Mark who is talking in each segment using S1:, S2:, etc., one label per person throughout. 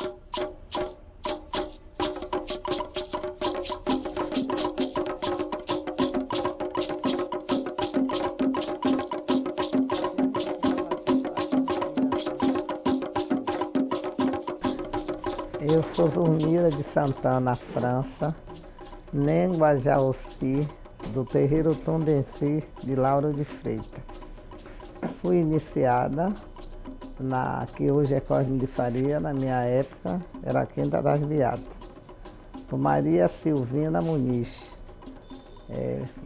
S1: Eu sou Zulmira de Santana, França, Nengua Jaossi, do terreiro Tundensi de Lauro de Freitas. Fui iniciada na que hoje é Cosme de Faria, na minha época era a Quinta das Beatas, por Maria Silvina Muniz,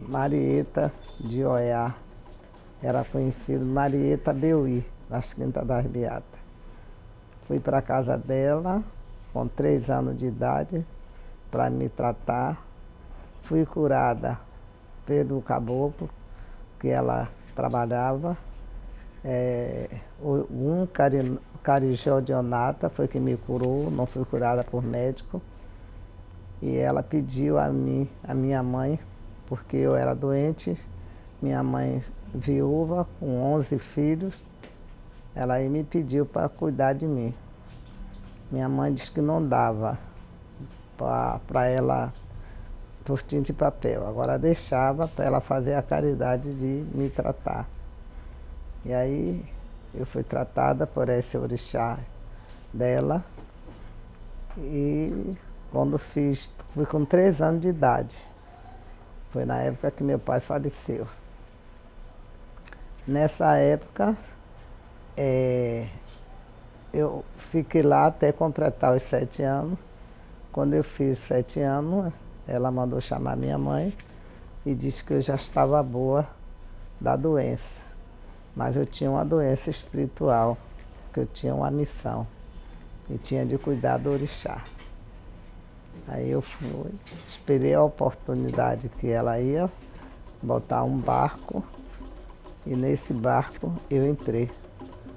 S1: Marieta de Oiá, era conhecida Marieta Beuí, das Quintas das Beatas. Fui para a casa dela com 3 anos de idade para me tratar. Fui curada pelo caboclo que ela trabalhava. Um carijó de onata foi que me curou, não fui curada por médico. E ela pediu a mim, a minha mãe, porque eu era doente, minha mãe viúva, com 11 filhos, ela aí me pediu para cuidar de mim. Minha mãe disse que não dava para ela postinho de papel, agora deixava para ela fazer a caridade de me tratar. E aí eu fui tratada por esse orixá dela e quando fui com 3 anos de idade. Foi na época que meu pai faleceu. Nessa época, eu fiquei lá até completar os 7 anos. Quando eu fiz 7 anos, ela mandou chamar minha mãe e disse que eu já estava boa da doença. Mas eu tinha uma doença espiritual, que eu tinha uma missão e tinha de cuidar do orixá. Aí eu fui, esperei a oportunidade que ela ia botar um barco e nesse barco eu entrei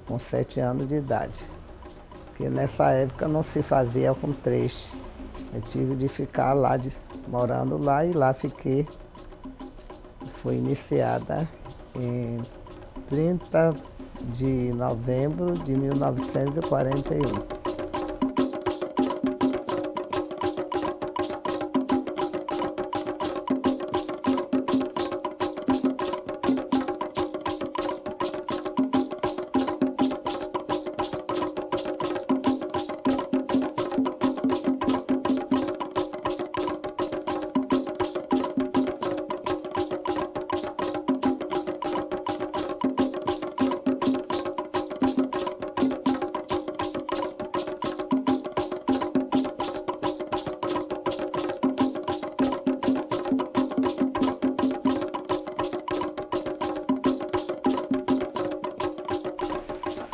S1: com 7 anos de idade. Porque nessa época não se fazia com 3. Eu tive de ficar lá, morando lá e lá fiquei. Fui iniciada em 30 de novembro de 1941.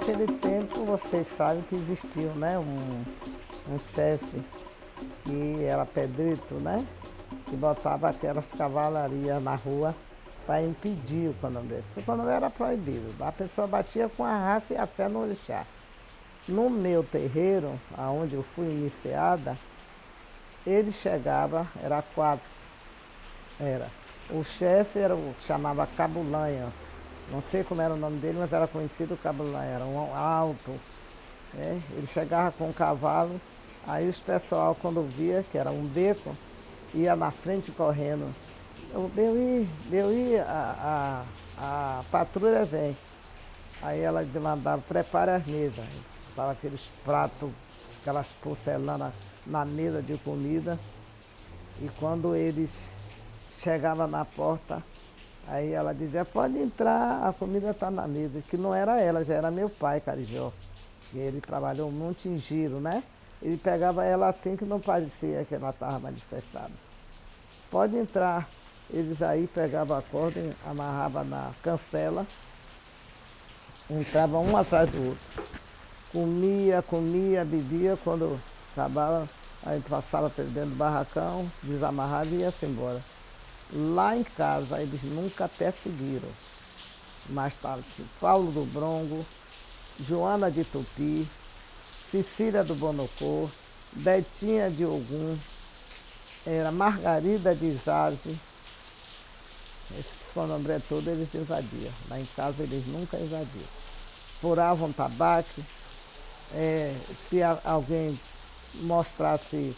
S1: Naquele tempo, vocês sabem que existiu, né, um chefe que era Pedrito, né, que botava aquelas cavalarias na rua para impedir o candomblé. Porque o candomblé era proibido, a pessoa batia com a raça e a fé no orixá. No meu terreiro, aonde eu fui iniciada, ele chegava, era 4, o chefe chamava Cabulanha. Não sei como era o nome dele, mas era conhecido Cabulanha, era um alto. Ele chegava com o cavalo, aí os pessoal quando via que era um beco, ia na frente correndo. Beuí, a patrulha vem. Aí ela mandava, prepare as mesas. Estava aqueles pratos, aquelas porcelanas na mesa de comida. E quando eles chegavam na porta, aí ela dizia, pode entrar, a comida está na mesa. Que não era ela, já era meu pai, Carijó. E ele trabalhou muito em giro, né? Ele pegava ela assim que não parecia que ela estava manifestada. Pode entrar. Eles aí pegavam a corda, amarravam na cancela, entravam um atrás do outro. Comia, bebia, quando acabava, aí passava pelo dentro do barracão, desamarrava e ia-se embora. Lá em casa, eles nunca perseguiram. Mas estava Paulo do Brongo, Joana de Tupi, Cecília do Bonocô, Betinha de Ogum, era Margarida de Zaze. Esses candomblé todos eles invadiam. Lá em casa eles nunca invadiam. Furavam tabaco, se alguém mostrasse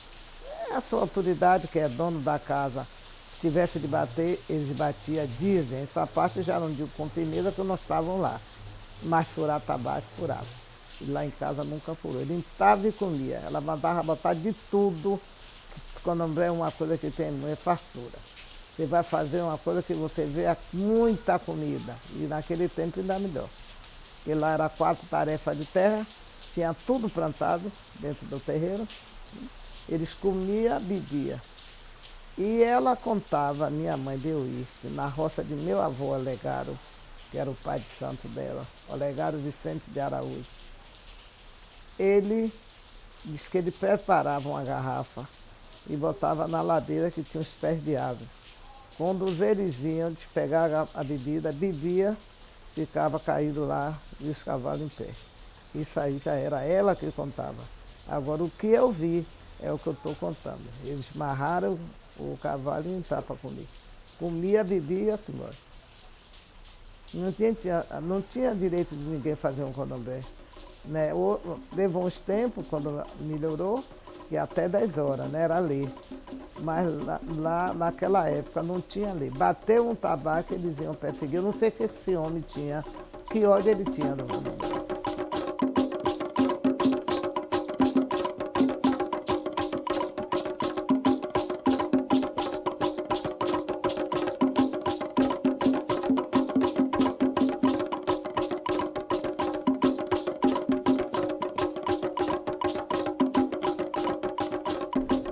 S1: a sua autoridade, que é dono da casa, se tivesse de bater, eles batiam, dizem. Essa parte eu já não digo com firmeza, que não estavam lá. Mas furar tabaco, furava. E lá em casa nunca furou. Ele limpava e comia. Ela mandava botar de tudo. Candomblé é uma coisa que tem muita fartura. Você vai fazer uma coisa que você vê muita comida. E naquele tempo ainda melhor. E lá era 4 tarefas de terra, tinha tudo plantado dentro do terreiro. Eles comiam, bebiam. E ela contava, minha mãe deu isso, que na roça de meu avô Olegário, que era o pai de santo dela, Olegário Vicente de Araújo, ele diz que ele preparava uma garrafa e botava na ladeira que tinha os pés de árvore. Quando eles vinham de pegar a bebida, bebia, ficava caído lá e os cavalos em pé. Isso aí já era ela que contava. Agora o que eu vi é o que eu estou contando. Eles amarraram o cavalo e entraram para comer. Comia, bebia e assim embora. Não tinha direito de ninguém fazer um candomblé. Né? Levou uns tempos, quando melhorou, que até 10 horas, né? Era lei. Mas lá naquela época não tinha lei. Bateu um tabaco, eles iam perseguir. Eu não sei o que esse homem tinha, que ódio ele tinha do candomblé.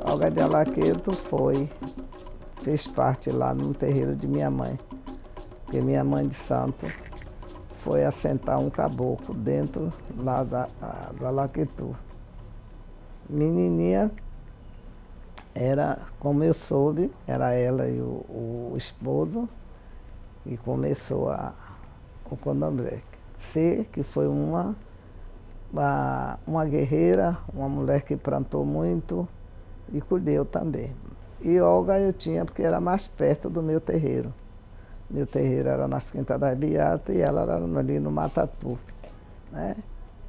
S1: Olga de Alaqueto fez parte lá no terreiro de minha mãe, porque minha mãe de santo foi assentar um caboclo dentro lá do Alaquetu. Menininha, como eu soube, era ela e o esposo, e começou o candomblé. Sei que foi uma guerreira, uma mulher que plantou muito, e colheu também. E Olga eu tinha porque era mais perto do meu terreiro. Meu terreiro era nas Quintas das Beatas e ela era ali no Matatu. Né?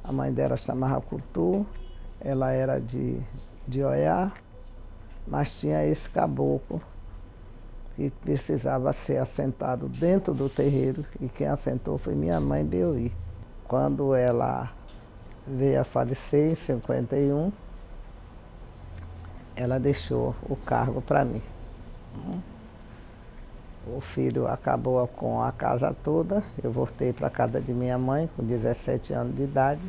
S1: A mãe dela chamava Cutu, ela era de Oiá, mas tinha esse caboclo que precisava ser assentado dentro do terreiro, e quem assentou foi minha mãe Beuí. Quando ela veio a falecer em 51, ela deixou o cargo para mim. O filho acabou com a casa toda, eu voltei para a casa de minha mãe com 17 anos de idade.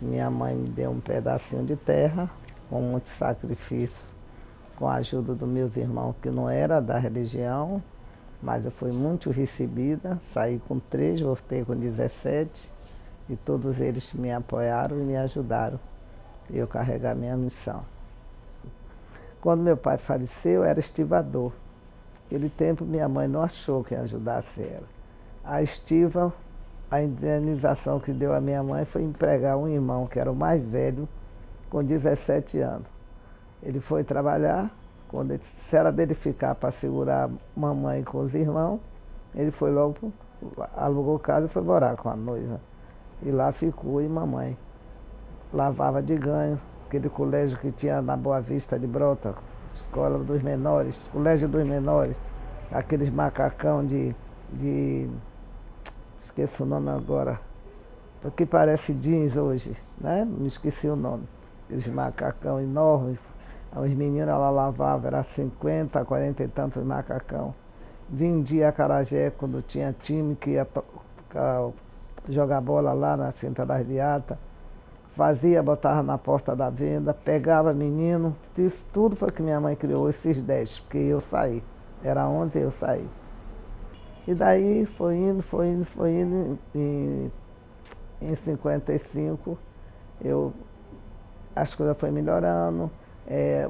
S1: Minha mãe me deu um pedacinho de terra, com muito sacrifício, com a ajuda dos meus irmãos, que não era da religião, mas eu fui muito recebida, saí com 3, voltei com 17, e todos eles me apoiaram e me ajudaram a eu carregar minha missão. Quando meu pai faleceu, eu era estivador. Naquele tempo, minha mãe não achou quem ajudasse ela. A estiva, a indenização que deu a minha mãe foi empregar um irmão, que era o mais velho, com 17 anos. Ele foi trabalhar, se era dele ficar para segurar a mamãe com os irmãos, ele foi logo, alugou casa e foi morar com a noiva. E lá ficou e mamãe lavava de ganho. Aquele colégio que tinha na Boa Vista de Brota, escola dos menores, colégio dos menores, aqueles macacão esqueço o nome agora, que parece jeans hoje, né? Me esqueci o nome. Aqueles macacão enormes, os meninos ela lavava, era 50, 40 e tantos macacão. Vendia acarajé quando tinha time que ia jogar bola lá na Cinta das Beatas. Fazia, botava na porta da venda, pegava menino, isso tudo foi que minha mãe criou, esses 10, porque eu saí. Era 11 e eu saí. E daí foi indo. Em 55, as coisas foram melhorando,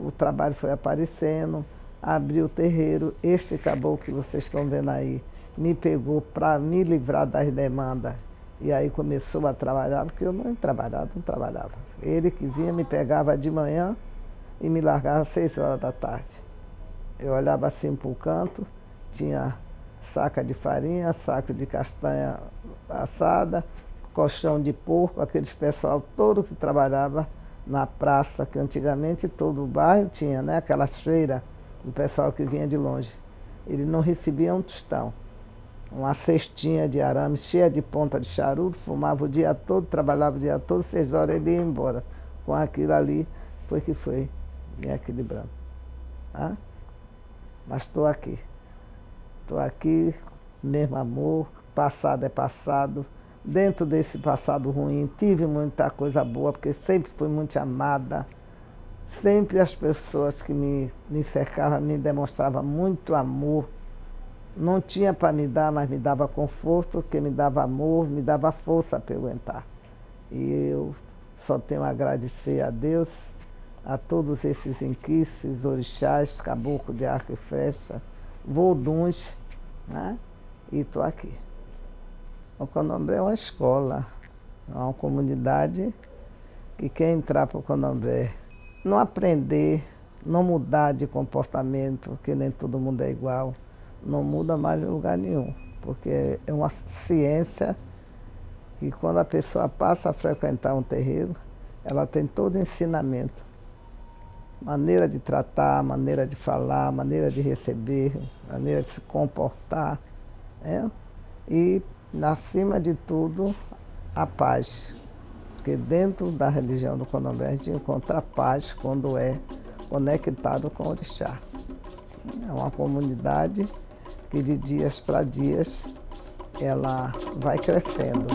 S1: o trabalho foi aparecendo, abri o terreiro. Este caboclo que vocês estão vendo aí me pegou para me livrar das demandas. E aí começou a trabalhar, porque eu não trabalhava. Ele que vinha, me pegava de manhã e me largava às 6 horas da tarde. Eu olhava assim para o canto, tinha saca de farinha, saco de castanha assada, colchão de porco, aqueles pessoal todo que trabalhava na praça, que antigamente todo o bairro tinha, né? Aquelas feiras, o pessoal que vinha de longe. Ele não recebia um tostão. Uma cestinha de arame cheia de ponta de charuto, fumava o dia todo, trabalhava o dia todo, 6 horas ele ia embora. Com aquilo ali, foi que foi me equilibrando. Tá? Mas estou aqui. Estou aqui, mesmo amor, passado é passado. Dentro desse passado ruim, tive muita coisa boa, porque sempre fui muito amada. Sempre as pessoas que me cercavam me demonstravam muito amor. Não tinha para me dar, mas me dava conforto, que me dava amor, me dava força para eu aguentar. E eu só tenho a agradecer a Deus, a todos esses inquices, orixás, caboclo de arco e flecha, voduns, né? E estou aqui. O Candomblé é uma escola, é uma comunidade que quer entrar para o Candomblé, não aprender, não mudar de comportamento, que nem todo mundo é igual, não muda mais em lugar nenhum, porque é uma ciência que quando a pessoa passa a frequentar um terreiro, ela tem todo ensinamento. Maneira de tratar, maneira de falar, maneira de receber, maneira de se comportar. Né? E, acima de tudo, a paz. Porque dentro da religião do Candomblé a gente encontra a paz quando é conectado com o orixá. É uma comunidade que de dias para dias ela vai crescendo.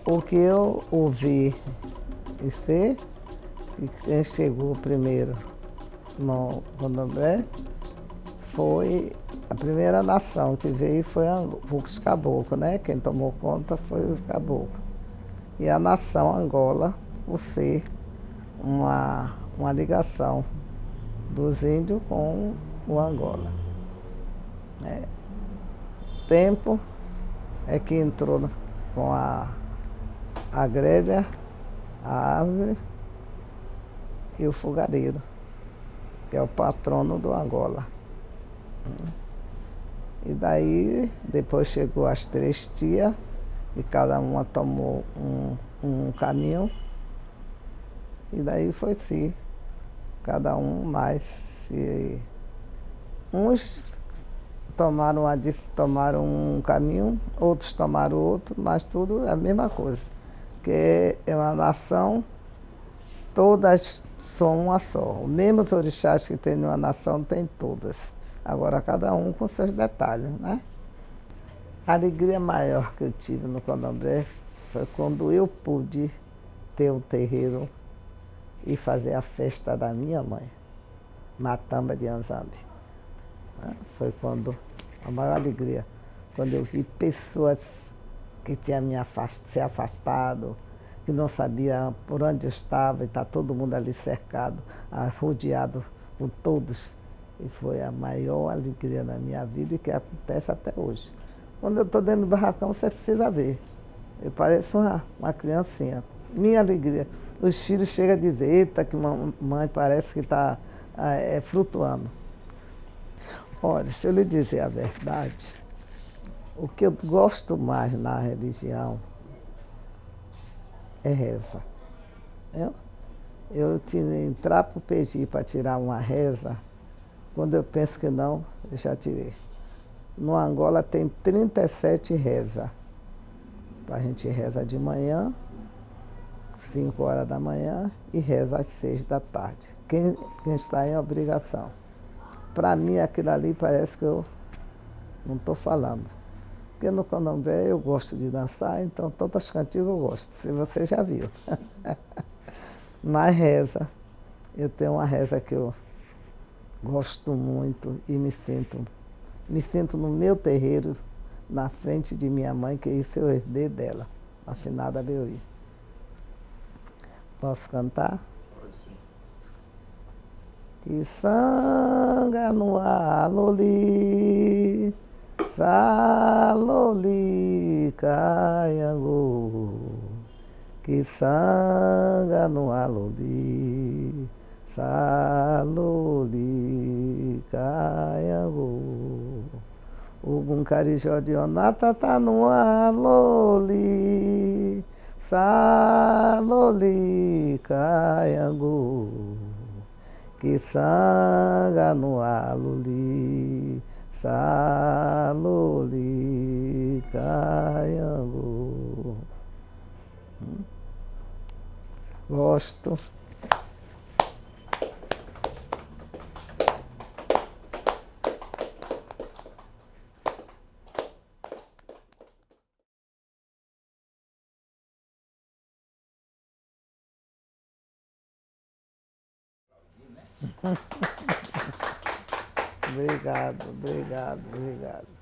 S1: O que eu ouvi e sei, que quem chegou primeiro no Candomblé foi a primeira nação que veio, foi os caboclos, né? Quem tomou conta foi os caboclos. E a nação Angola, por ser uma ligação dos índios com o Angola. Né? Tempo é que entrou com a grelha, a árvore e o fogareiro, que é o patrono do Angola. E daí, depois chegou as 3 tias, e cada uma tomou um caminho, e daí foi-se, cada um mais. Uns tomaram um caminho, outros tomaram outro, mas tudo é a mesma coisa. Porque é uma nação, todas são uma só. Os mesmos orixás que tem numa nação tem todas. Agora cada um com seus detalhes, né? A alegria maior que eu tive no Candomblé foi quando eu pude ter um terreiro e fazer a festa da minha mãe, Matamba de Anzambi. Foi quando a maior alegria, quando eu vi pessoas que tinham se afastado, que não sabia por onde eu estava, e está todo mundo ali cercado, rodeado com todos. E foi a maior alegria da minha vida e que acontece até hoje. Quando eu estou dentro do barracão, você precisa ver. Eu pareço uma criancinha. Minha alegria. Os filhos chegam a dizer, eita, que mãe parece que está flutuando. Olha, se eu lhe dizer a verdade, o que eu gosto mais na religião é reza. Eu entrar para o PG para tirar uma reza, quando eu penso que não, eu já tirei. No Angola tem 37 rezas. A gente reza de manhã, 5 horas da manhã, e reza às 6 da tarde. Quem está em obrigação. Para mim, aquilo ali parece que eu não estou falando. Porque no Candomblé eu gosto de dançar, então todas as cantigas eu gosto, se você já viu. Mas reza, eu tenho uma reza que eu gosto muito e me sinto no meu terreiro, na frente de minha mãe, que isso eu herdei dela, a finada Beuí. Posso cantar?
S2: Pode sim.
S1: Que sanga no aloli, Saloli, Caiangu, que sanga no aloli. Saloli, Caiangu. O carijó de onata tá no aloli. Saloli, Caiangu, que sanga no aloli. Saloli, Caiangu. Gosto. Obrigado, obrigado, obrigado.